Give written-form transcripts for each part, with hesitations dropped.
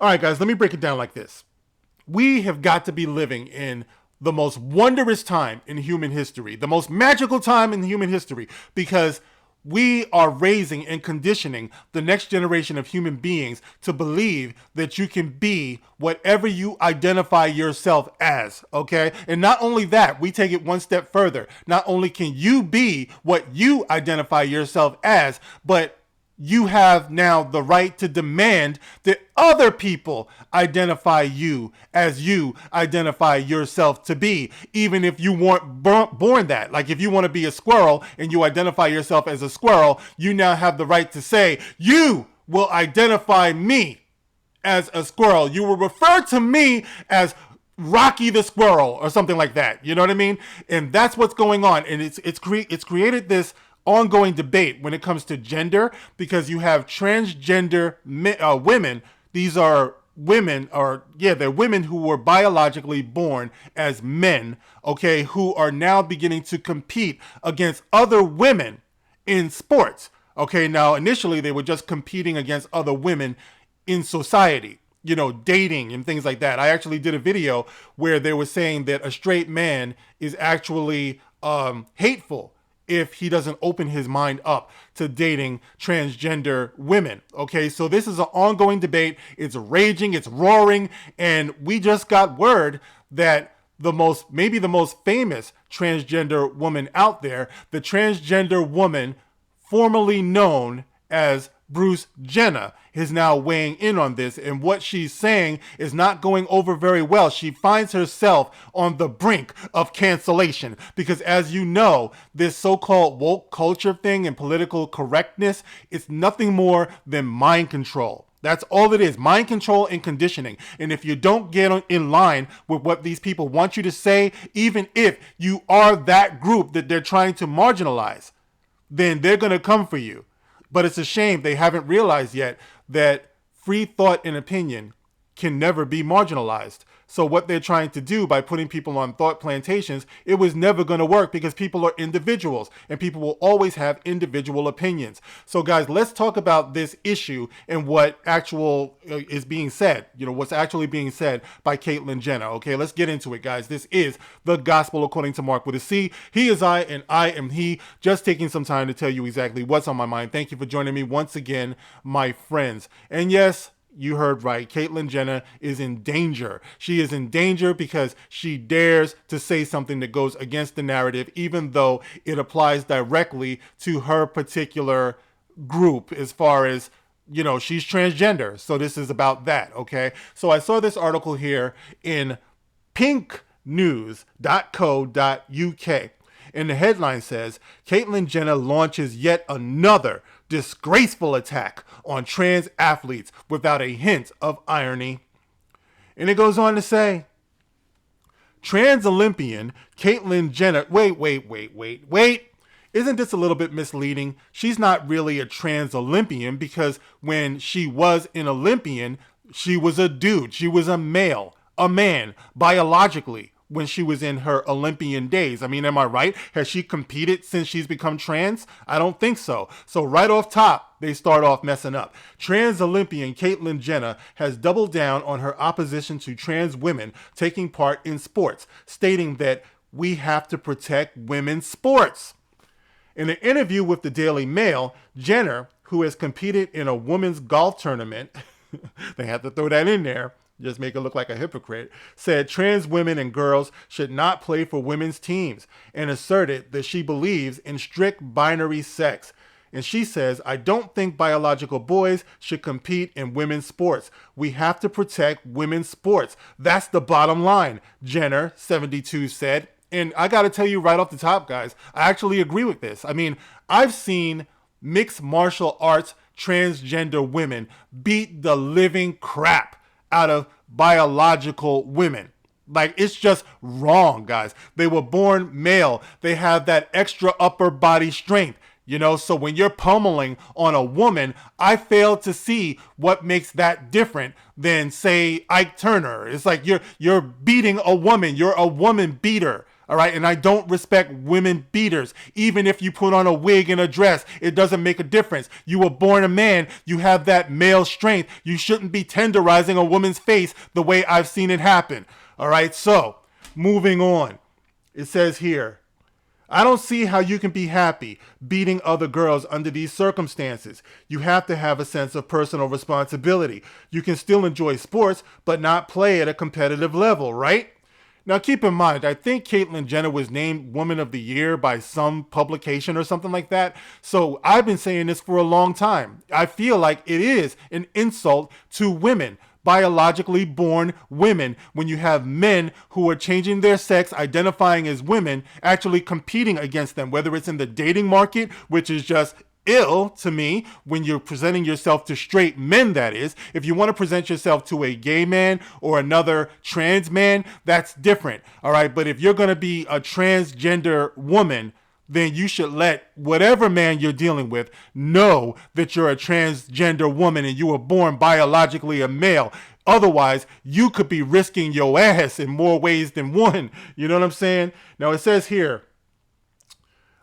All right, guys, let me break it down like this. We have got to be living in the most wondrous time in human history, the most magical time in human history, because we are raising and conditioning the next generation of human beings to believe that you can be whatever you identify yourself as, okay? And not only that, we take it one step further. Not only can you be what you identify yourself as, but you have now the right to demand that other people identify you as you identify yourself to be, even if you weren't born that. Like if you want to be a squirrel and you identify yourself as a squirrel, you now have the right to say, you will identify me as a squirrel. You will refer to me as Rocky the Squirrel or something like that. You know what I mean? And that's what's going on. And it's created this ongoing debate when it comes to gender, because you have transgender women. These are women, they're women who were biologically born as men, okay, who are now beginning to compete against other women in sports. Okay, now initially they were just competing against other women in society, you know, dating and things like that. I actually did a video where they were saying that a straight man is actually hateful if he doesn't open his mind up to dating transgender women. Okay, so this is an ongoing debate. It's raging, it's roaring, and we just got word that maybe the most famous transgender woman out there, the transgender woman formerly known as Bruce Jenner, is now weighing in on this, and what she's saying is not going over very well. She finds herself on the brink of cancellation because, as you know, this so-called woke culture thing and political correctness, it's nothing more than mind control. That's all it is, mind control and conditioning. And if you don't get in line with what these people want you to say, even if you are that group that they're trying to marginalize, then they're going to come for you. But it's a shame they haven't realized yet that free thought and opinion can never be marginalized. So what they're trying to do by putting people on thought plantations, it was never going to work because people are individuals and people will always have individual opinions. So guys, let's talk about this issue and what is being said, what's actually being said by Caitlyn Jenner. Okay, let's get into it, guys. This is the gospel according to Mark with a C. He is I and I am he. Just taking some time to tell you exactly what's on my mind. Thank you for joining me once again, my friends. And yes, you heard right. Caitlyn Jenner is in danger. She is in danger because she dares to say something that goes against the narrative, even though it applies directly to her particular group as far as, she's transgender. So this is about that, okay? So I saw this article here in pinknews.co.uk. And the headline says, Caitlyn Jenner launches yet another disgraceful attack on trans athletes without a hint of irony. And it goes on to say, trans Olympian Caitlyn Jenner, wait. Isn't this a little bit misleading? She's not really a trans Olympian because when she was an Olympian, she was a dude. She was a male, a man, biologically, when she was in her Olympian days. I mean, am I right? Has she competed since she's become trans? I don't think so. So right off top, they start off messing up. Trans Olympian Caitlyn Jenner has doubled down on her opposition to trans women taking part in sports, stating that we have to protect women's sports. In an interview with the Daily Mail, Jenner, who has competed in a women's golf tournament, they have to throw that in there, just make her look like a hypocrite, said trans women and girls should not play for women's teams and asserted that she believes in strict binary sex. And she says, I don't think biological boys should compete in women's sports. We have to protect women's sports. That's the bottom line, Jenner, 72, said. And I got to tell you right off the top, guys, I actually agree with this. I mean, I've seen mixed martial arts transgender women beat the living crap out of biological women. Like, it's just wrong, guys. They were born male. They have that extra upper body strength, so when you're pummeling on a woman, I fail to see what makes that different than, say, Ike Turner. It's like you're beating a woman. You're a woman beater. All right. And I don't respect women beaters. Even if you put on a wig and a dress, it doesn't make a difference. You were born a man. You have that male strength. You shouldn't be tenderizing a woman's face the way I've seen it happen. All right. So moving on. It says here, I don't see how you can be happy beating other girls under these circumstances. You have to have a sense of personal responsibility. You can still enjoy sports, but not play at a competitive level, right? Now keep in mind, I think Caitlyn Jenner was named Woman of the Year by some publication or something like that. So I've been saying this for a long time. I feel like it is an insult to women, biologically born women, when you have men who are changing their sex, identifying as women, actually competing against them, whether it's in the dating market, which is just ill to me when you're presenting yourself to straight men, that is. If you want to present yourself to a gay man or another trans man, that's different. All right. But if you're going to be a transgender woman, then you should let whatever man you're dealing with know that you're a transgender woman and you were born biologically a male. Otherwise, you could be risking your ass in more ways than one. You know what I'm saying? Now, it says here,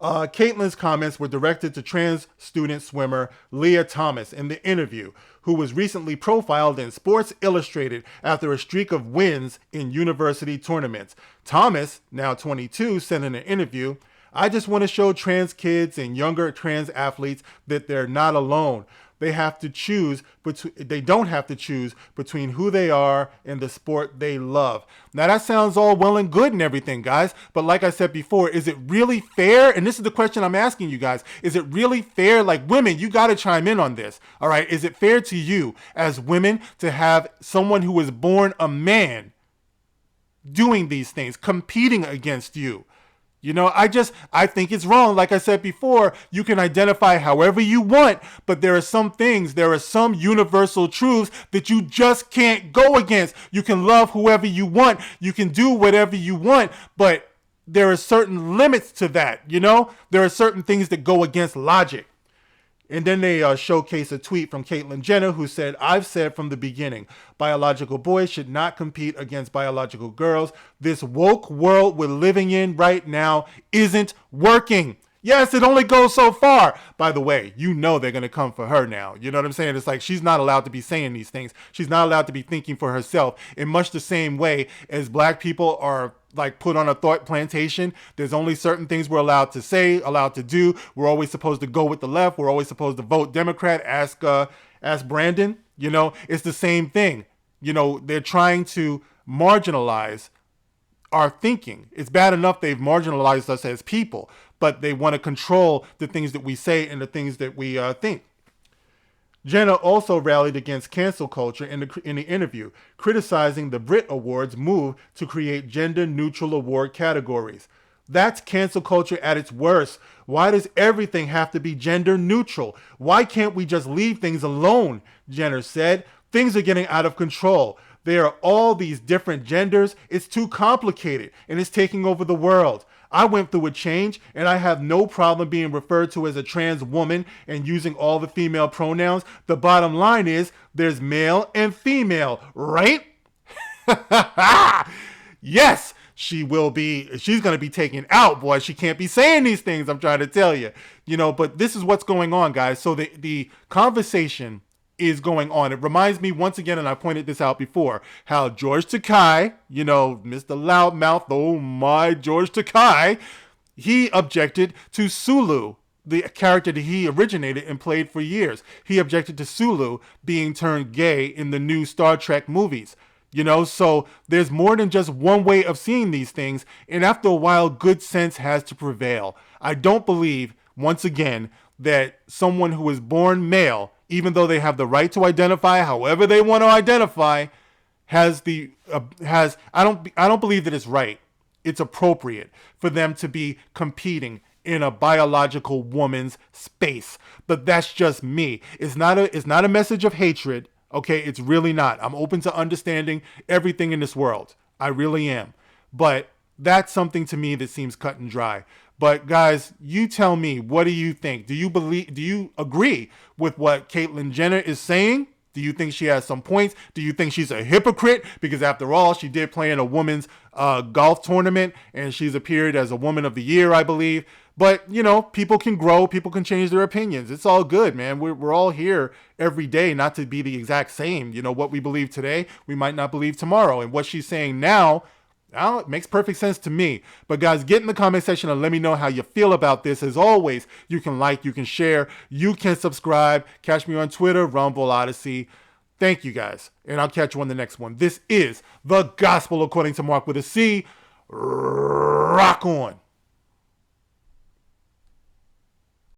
Caitlyn's comments were directed to trans student swimmer Leah Thomas in the interview, who was recently profiled in Sports Illustrated after a streak of wins in university tournaments. Thomas, now 22, said in an interview, I just want to show trans kids and younger trans athletes that they're not alone. They have to choose they don't have to choose between who they are and the sport they love. Now that sounds all well and good and everything, guys. But like I said before, is it really fair? And this is the question I'm asking you guys. Is it really fair? Like, women, you got to chime in on this. All right. Is it fair to you as women to have someone who was born a man doing these things, competing against you? You know, I think it's wrong. Like I said before, you can identify however you want, but there are some things, there are some universal truths that you just can't go against. You can love whoever you want. You can do whatever you want, but there are certain limits to that. You know, there are certain things that go against logic. And then they showcase a tweet from Caitlyn Jenner, who said, I've said from the beginning, biological boys should not compete against biological girls. This woke world we're living in right now isn't working. Yes, it only goes so far. By the way, you know they're going to come for her now. You know what I'm saying? It's like she's not allowed to be saying these things. She's not allowed to be thinking for herself in much the same way as black people are like put on a thought plantation. There's only certain things we're allowed to say, allowed to do. We're always supposed to go with the left. We're always supposed to vote Democrat. Ask Brandon. You know, it's the same thing. You know, they're trying to marginalize our thinking. It's bad enough they've marginalized us as people, but they want to control the things that we say and the things that we think. Jenner also rallied against cancel culture in the interview, criticizing the Brit Awards' move to create gender-neutral award categories. That's cancel culture at its worst. Why does everything have to be gender-neutral? Why can't we just leave things alone? Jenner said. Things are getting out of control. There are all these different genders. It's too complicated, and it's taking over the world. I went through a change, and I have no problem being referred to as a trans woman and using all the female pronouns. The bottom line is there's male and female, right? Yes, she's going to be taken out, boy. She can't be saying these things, I'm trying to tell you. You know, but this is what's going on, guys. So the conversation is going on. It reminds me once again, and I pointed this out before, how George Takei, you know, Mr. Loudmouth, oh my George Takei, he objected to Sulu, the character that he originated and played for years. He objected to Sulu being turned gay in the new Star Trek movies. You know, so there's more than just one way of seeing these things, and after a while, good sense has to prevail. I don't believe, once again, that someone who is born male, even though they have the right to identify however they want to identify, I don't believe that it's right. It's appropriate for them to be competing in a biological woman's space. But that's just me. It's not a message of hatred. Okay, it's really not. I'm open to understanding everything in this world. I really am. But that's something to me that seems cut and dry. But guys, you tell me, what do you think? Do you agree with what Caitlyn Jenner is saying? Do you think she has some points? Do you think she's a hypocrite? Because after all, she did play in a women's golf tournament, and she's appeared as a Woman of the Year, I believe. But, you know, people can grow. People can change their opinions. It's all good, man. We're all here every day not to be the exact same. You know, what we believe today, we might not believe tomorrow. And what she's saying now, it makes perfect sense to me. But guys, get in the comment section and let me know how you feel about this. As always, you can like, you can share, you can subscribe. Catch me on Twitter, Rumble, Odyssey. Thank you guys. And I'll catch you on the next one. This is The Gospel According to Mark with a C. Rock on.